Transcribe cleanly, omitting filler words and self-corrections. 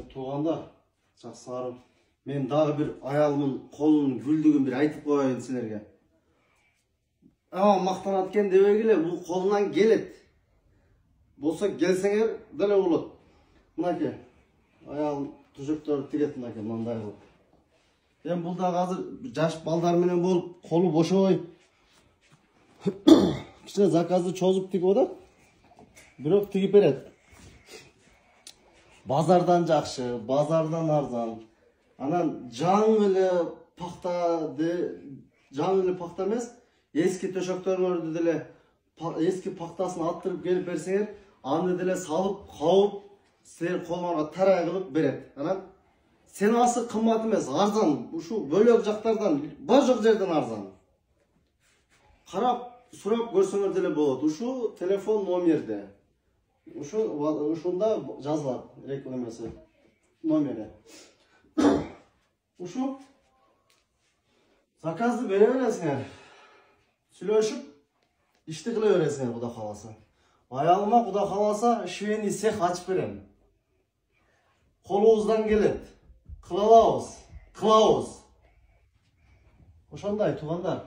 Туғанда, жақсыларым, мен дағы бір аялымын қолының гүлдігін бір айтып қойайын сендерге. Ama mақтанат кен деп келе, бұл қолынан келет. Болса келсеңер, дәле болады. Мынаке, аялым түжектері тігетін аке, мынандай қылып. Мен бұл да қазір жаш балдарменен болып, қолы бошой. Кішіне заказды чозып тігіп ода, бірақ тігіп береді. Базардан жақшы, базардан арзан. Анан жаңылы пақта емес, eski төшөктөрүңөрдү деле eski пактасын аттырып келип берсеңер, аны деле салып, кауып, силер колуңарга тарай кылып берет. Анан сен асы кымбат эмес, арзан. Ушу бөлөк жактардан, бар жок жерден арзан. Карап, сурап көрсөңөр деле болот. Ушу телефон номерде. Ушунда жазылат рекламасы номери. Ушу заказды бере бересиңер. Сүйлөшүп, ишти кыла бересиңер Кудай кааласа. Аялыма Кудай кааласа швейный цех ачып берем. Колубуздан келет. Кылабыз. Ошондой туугандар.